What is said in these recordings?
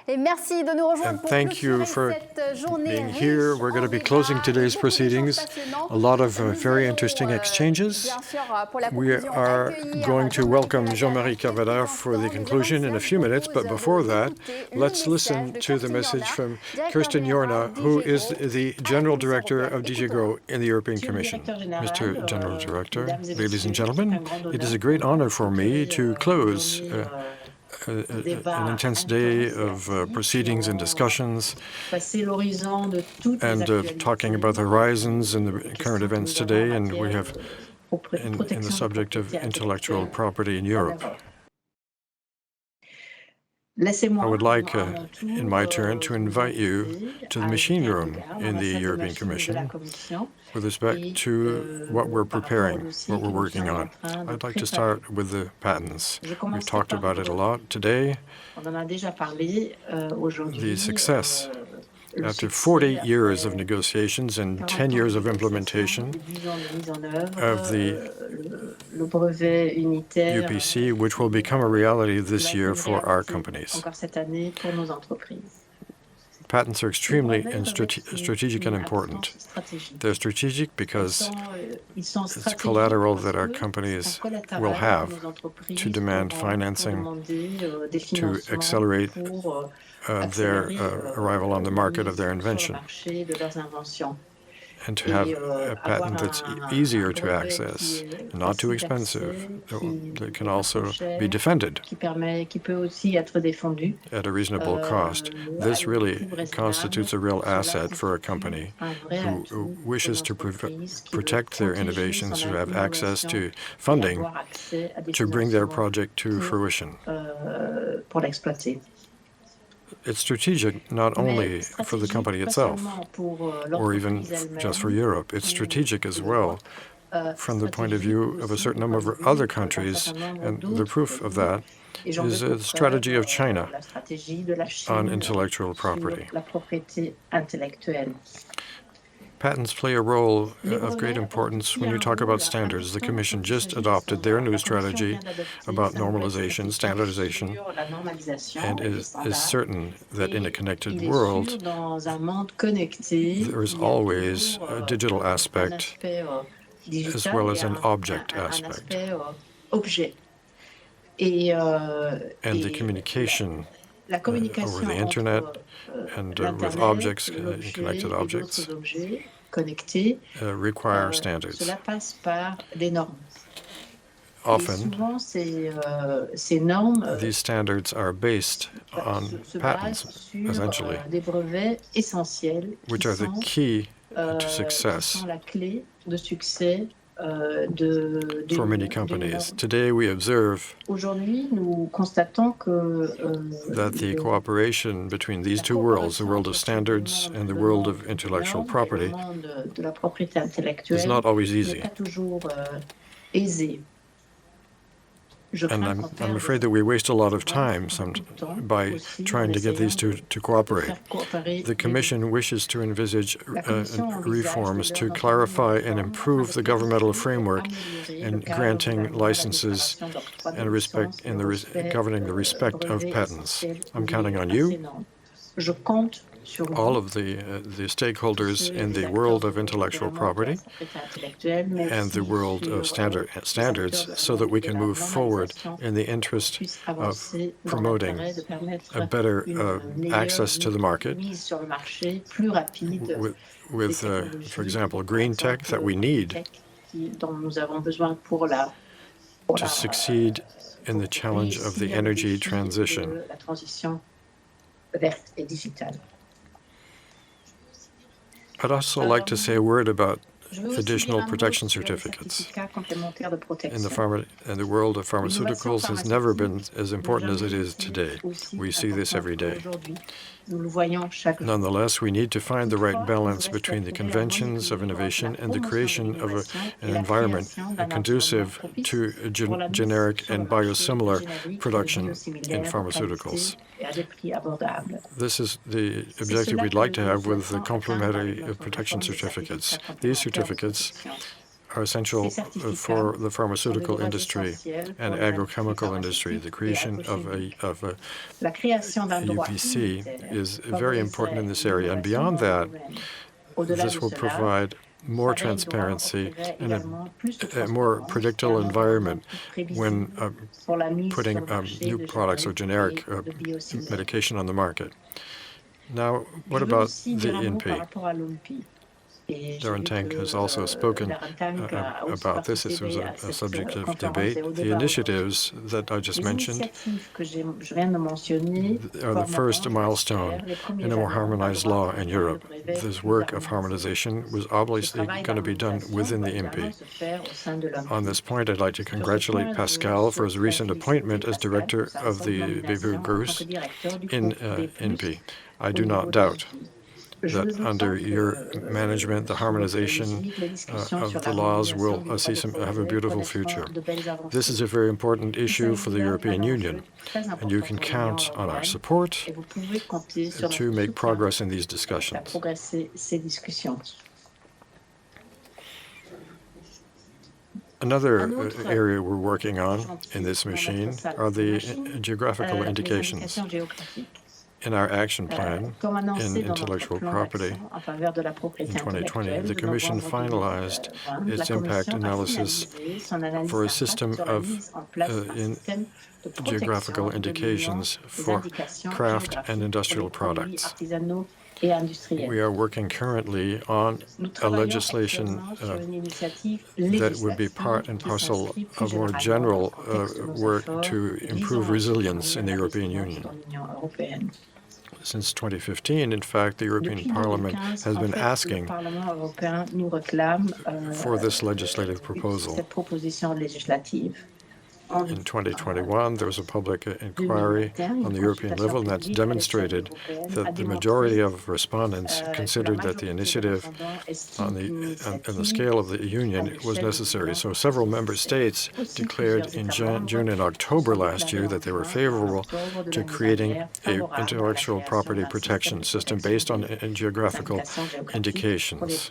And thank you for being here. We're going to be closing today's proceedings. A lot of very interesting exchanges. We are going to welcome Jean-Marie Cavada for the conclusion in a few minutes, but before that, let's listen to the message from Kerstin Jorna, who is the General Director of DG GROW in the European Commission. Mr. General Director, ladies and gentlemen, it is a great honor for me to close an intense day of proceedings and discussions and talking about the horizons and the current events today, and we have in the subject of intellectual property in Europe. I would like, in my turn, to invite you to the machine room in the European Commission with respect to what we're preparing, what we're working on. I'd like to start with the patents. We've talked about it a lot today. The success, after 40 years of negotiations and 10 years of implementation of the UPC, which will become a reality this year for our companies. Patents are extremely strategic and important. They're strategic because it's collateral that our companies will have to demand financing to accelerate their arrival on the market of their invention, and to have a patent that's easier to access, not too expensive, that can also be defended at a reasonable cost. This really constitutes a real asset for a company who wishes to protect their innovations, who have access to funding to bring their project to fruition. It's strategic not only for the company itself, or even just for Europe. It's strategic as well from the point of view of a certain number of other countries, and the proof of that is the strategy of China on intellectual property. Patents play a role of great importance when you talk about standards. The Commission just adopted their new strategy about normalization, standardization, and is certain that in a connected world, there is always a digital aspect as well as an object aspect. And the communication over the internet and with objects, connected objects, require standards. Often, these standards are based on patents, essentially, which are the key to success for many companies. Today, we observe that the cooperation between these two worlds, the world of standards and the world of intellectual property, is not always easy. And I'm afraid that we waste a lot of time by trying to get these two to cooperate. The Commission wishes to envisage reforms to clarify and improve the governmental framework in granting licenses and governing the respect of patents. I'm counting on you, all of the stakeholders in the world of intellectual property and the world of standards, so that we can move forward in the interest of promoting a better access to the market with for example, green tech that we need to succeed in the challenge of the energy transition. I'd also like to say a word about additional protection certificates. In the world of pharmaceuticals has never been as important as it is today. We see this every day. Nonetheless, we need to find the right balance between the conventions of innovation and the creation of an environment conducive to generic and biosimilar production in pharmaceuticals. This is the objective we'd like to have with the complementary protection certificates. These certificates are essential for the pharmaceutical industry and agrochemical industry. The creation of a UPC is very important in this area. And beyond that, this will provide more transparency and a more predictable environment when putting new products or generic medication on the market. Now, what about the INPI? Darren Tank has also spoken about this. This was a subject of debate. The initiatives that I just mentioned are the first milestone in a more harmonized law in Europe. This work of harmonization was obviously going to be done within the INPI. On this point, I'd like to congratulate Pascal for his recent appointment as director of the PFUE Group in INPI. I do not doubt that under your management, the harmonization of the laws will have a beautiful future. This is a very important issue for the European Union, and you can count on our support to make progress in these discussions. Another area we're working on in this machine are the geographical indications. In our action plan in intellectual property in 2020, the Commission finalized its impact analysis for a system of geographical indications for craft and industrial products. We are working currently on a legislation that would be part and parcel of more general work to improve resilience in the European Union. Since 2015, in fact, the European Parliament has been asking for this legislative proposal. In 2021, there was a public inquiry on the European level, and that's demonstrated that the majority of respondents considered that the initiative on the scale of the Union was necessary. So several member states declared in June and October last year that they were favorable to creating an intellectual property protection system based on geographical indications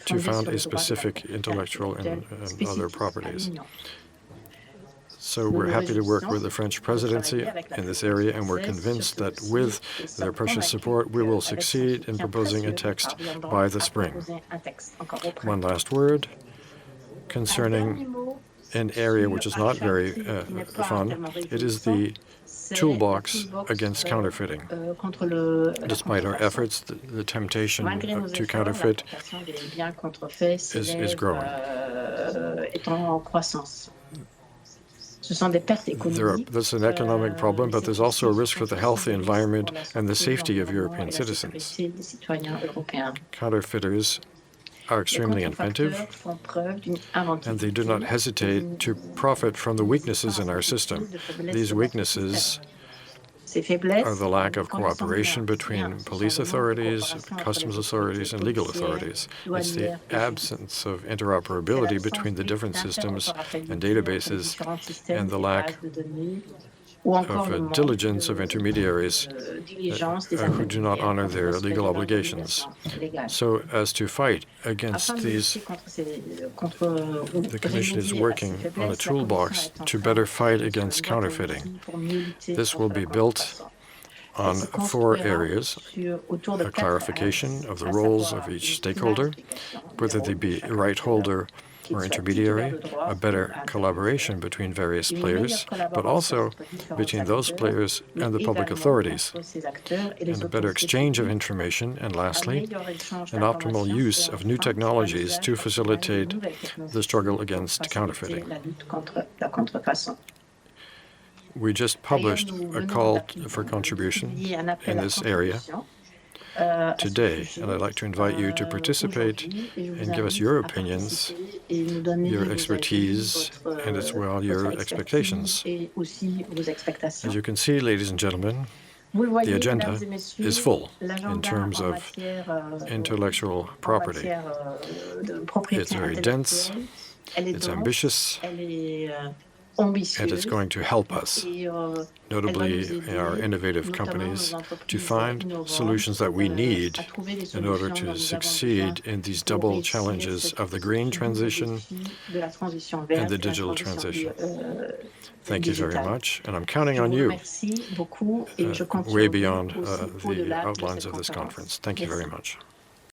to found a specific intellectual and other properties. So we're happy to work with the French presidency in this area, and we're convinced that with their precious support, we will succeed in proposing a text by the spring. One last word concerning an area which is not very fun. It is the toolbox against counterfeiting. Despite our efforts, the temptation to counterfeit is growing. That's an economic problem, but there's also a risk for the health, the environment, and the safety of European citizens. Counterfeiters are extremely inventive, and they do not hesitate to profit from the weaknesses in our system. These weaknesses are the lack of cooperation between police authorities, customs authorities, and legal authorities. It's the absence of interoperability between the different systems and databases, and the lack of diligence of intermediaries who do not honor their legal obligations. So as to fight against these, the Commission is working on a toolbox to better fight against counterfeiting. This will be built on 4 areas: a clarification of the roles of each stakeholder, whether they be right holder or intermediary, a better collaboration between various players, but also between those players and the public authorities, and a better exchange of information, and lastly, an optimal use of new technologies to facilitate the struggle against counterfeiting. We just published a call for contribution in this area today, and I'd like to invite you to participate and give us your opinions, your expertise, and as well your expectations. As you can see, ladies and gentlemen, the agenda is full in terms of intellectual property. It's very dense, it's ambitious, and it's going to help us, notably our innovative companies, to find solutions that we need in order to succeed in these double challenges of the green transition and the digital transition. Thank you very much, and I'm counting on you way beyond the outlines of this conference. Thank you very much.